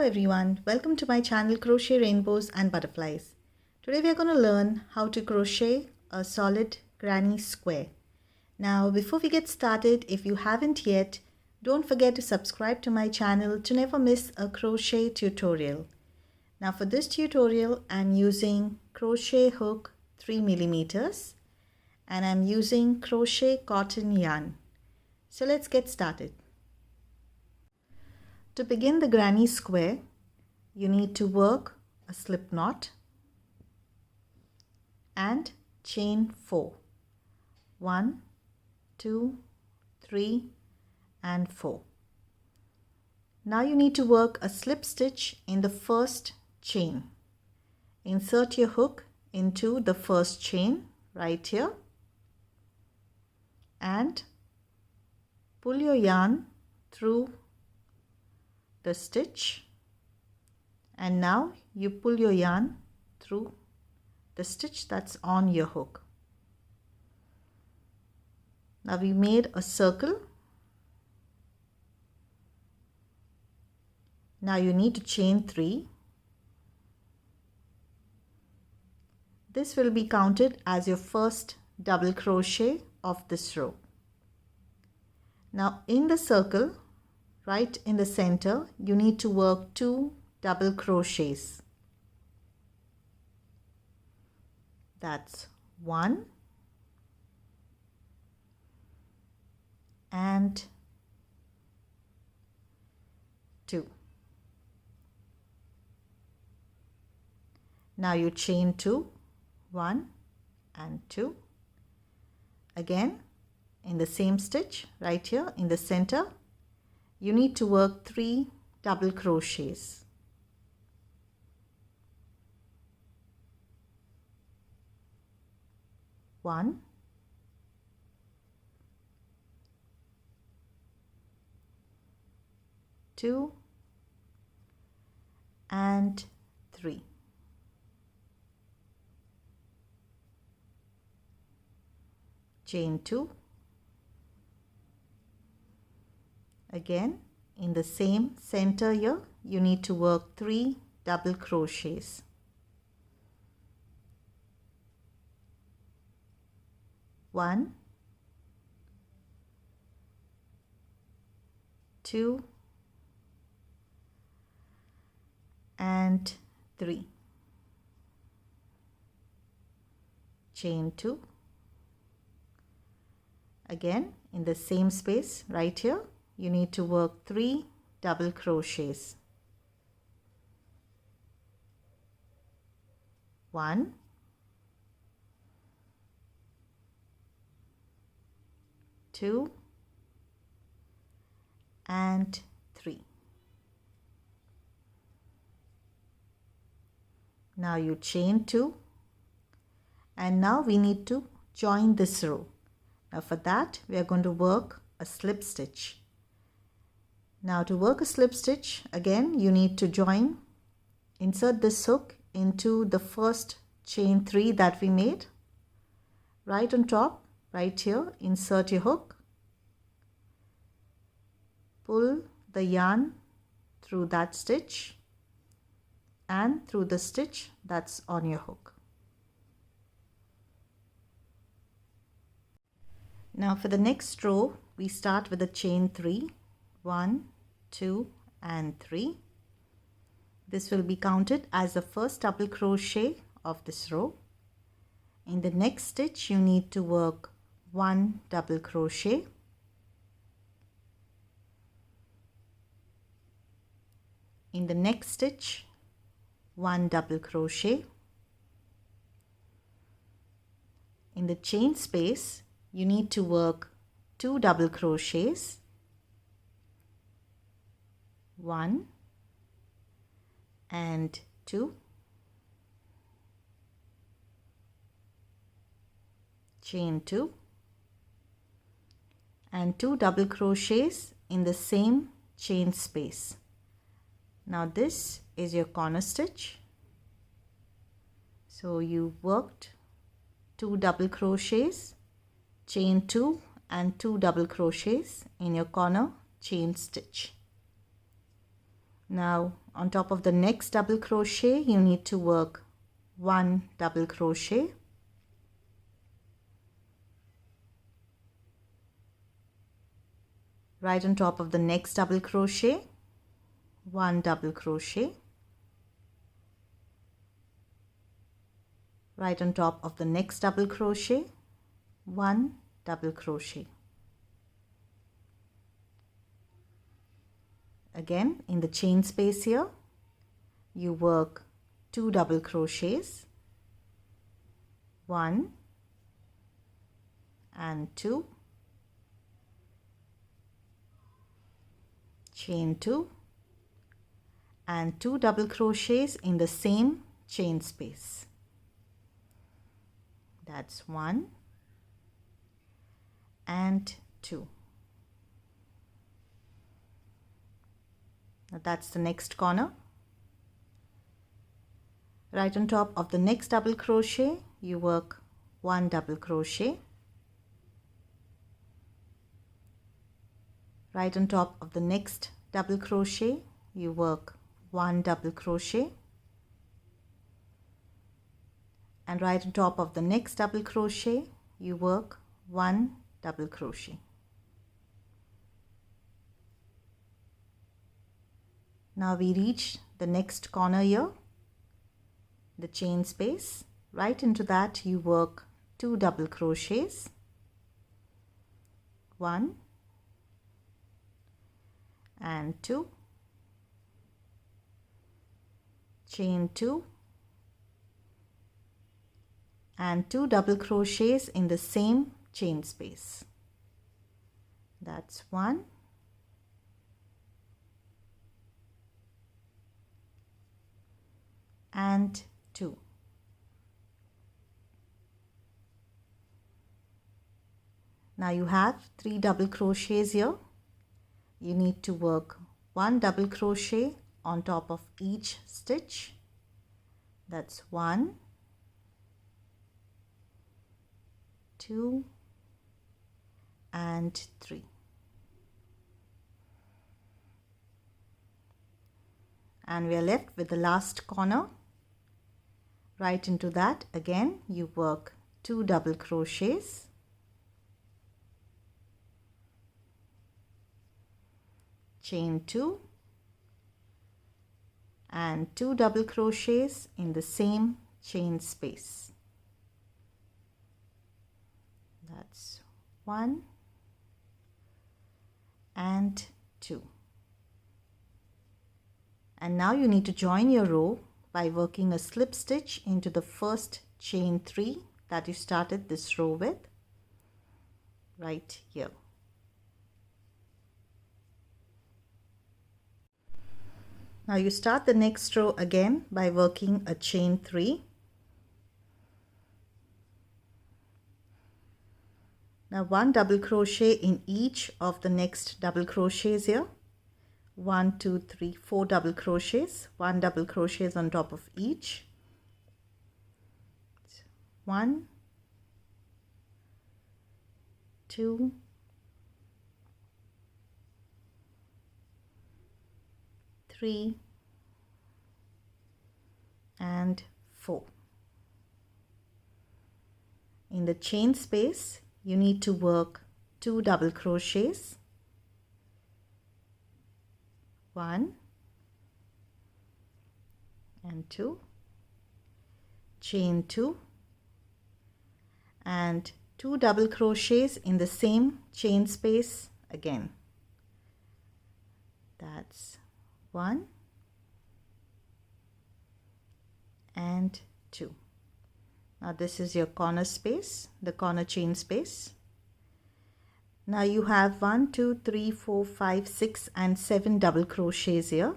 everyone, welcome to my channel Crochet Rainbows and Butterflies. Today we are going to learn how to crochet a solid granny square. Now before we get started, if you haven't yet, don't forget to subscribe to my channel to never miss a crochet tutorial. Now for this tutorial I'm using crochet hook 3 millimeters and I'm using crochet cotton yarn. So let's get started. To begin the granny square, you need to work a slip knot and chain 4. 1, 2, 3 and 4. Now you need to work a slip stitch in the first chain. Insert your hook into the first chain right here and pull your yarn through the stitch, and now you pull your yarn through the stitch that's on your hook. Now we made a circle. Now you need to chain 3. This will be counted as your first double crochet of this row. Now in the circle, right in the center, you need to work 2 double crochets. That's 1 and 2. Now you chain 2, 1 and 2. Again in the same stitch right here in the center, you need to work 3 double crochets. 1, 2 and 3. Chain 2. Again in the same center here, you need to work 3 double crochets. 1, 2 and 3. Chain 2. Again in the same space right here, you need to work 3 double crochets. 1, 2 and 3. Now you chain 2 and now we need to join this row. Now for that we are going to work a slip stitch. Now to work a slip stitch, again you need to insert this hook into the first chain 3 that we made. Right on top, right here, insert your hook. Pull the yarn through that stitch and through the stitch that's on your hook. Now for the next row, we start with a chain 3. 1, 2 and 3. This will be counted as the first double crochet of this row. In the next stitch, you need to work 1 double crochet. In the next stitch, 1 double crochet. In the chain space, you need to work 2 double crochets. 1 and 2. Chain 2 and 2 double crochets in the same chain space. Now this is your corner stitch. So you worked 2 double crochets, chain 2 and 2 double crochets in your corner chain stitch. Now on top of the next double crochet, you need to work 1 double crochet, right on top of the next double crochet, 1 double crochet, right on top of the next double crochet, 1 double crochet. Again, in the chain space here, you work 2 double crochets, 1 and 2, chain 2, and 2 double crochets in the same chain space. That's 1 and 2. Now that's the next corner. Right on top of the next double crochet, you work 1 double crochet. Right on top of the next double crochet, you work 1 double crochet. And right on top of the next double crochet, you work 1 double crochet. Now we reach the next corner here, the chain space. Right into that you work 2 double crochets, 1 and 2, chain 2, and 2 double crochets in the same chain space. That's 1 and 2. Now you have 3 double crochets here. You need to work 1 double crochet on top of each stitch. That's 1, 2 and 3. And we are left with the last corner. Right into that again you work 2 double crochets, chain 2, and 2 double crochets in the same chain space. That's 1 and 2. And now you need to join your row by working a slip stitch into the first chain 3 that you started this row with, right here. Now you start the next row again by working a chain 3. Now 1 double crochet in each of the next double crochets here. 1, 2, 3, 4 double crochets, 1 double crochets on top of each. 1, 2, 3 and 4. In the chain space, you need to work 2 double crochets, 1 and 2, chain 2, and 2 double crochets in the same chain space again. That's 1 and 2. Now this is your corner space, the corner chain space. Now you have 1, 2, 3, 4, 5, 6 and 7 double crochets here.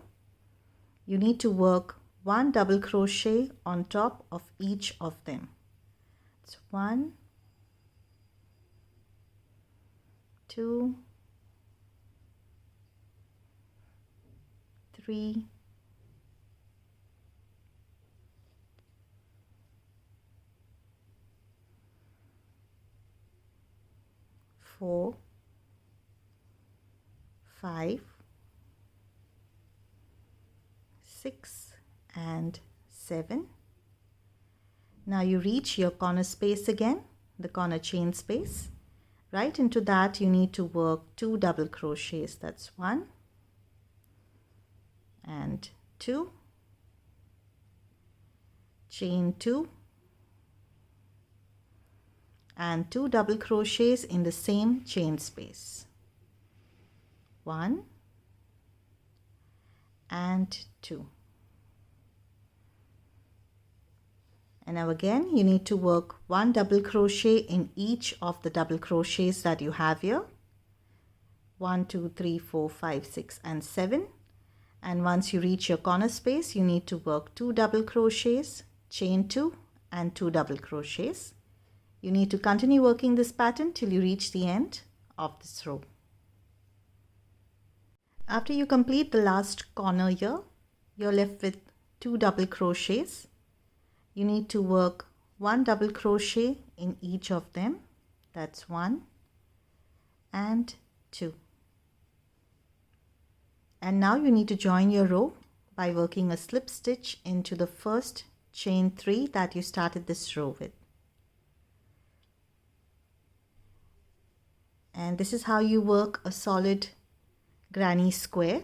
You need to work 1 double crochet on top of each of them. It's 1, 2, 3, 4, 5, 6 and 7. Now you reach your corner space again, the corner chain space. Right into that you need to work 2 double crochets. That's 1 and 2, chain 2 and 2 double crochets in the same chain space. 1 and 2. And now again you need to work 1 double crochet in each of the double crochets that you have here. 1, 2, 3, 4, 5, 6 and 7. And once you reach your corner space, you need to work 2 double crochets, chain 2 and 2 double crochets. You need to continue working this pattern till you reach the end of this row. After you complete the last corner here, you're left with 2 double crochets. You need to work 1 double crochet in each of them. That's 1 and 2. And now you need to join your row by working a slip stitch into the first chain 3 that you started this row with. And this is how you work a solid granny square.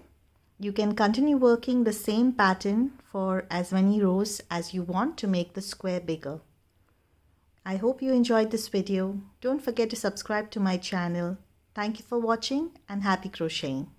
You can continue working the same pattern for as many rows as you want to make the square bigger. I hope you enjoyed this video. Don't forget to subscribe to my channel. Thank you for watching and happy crocheting.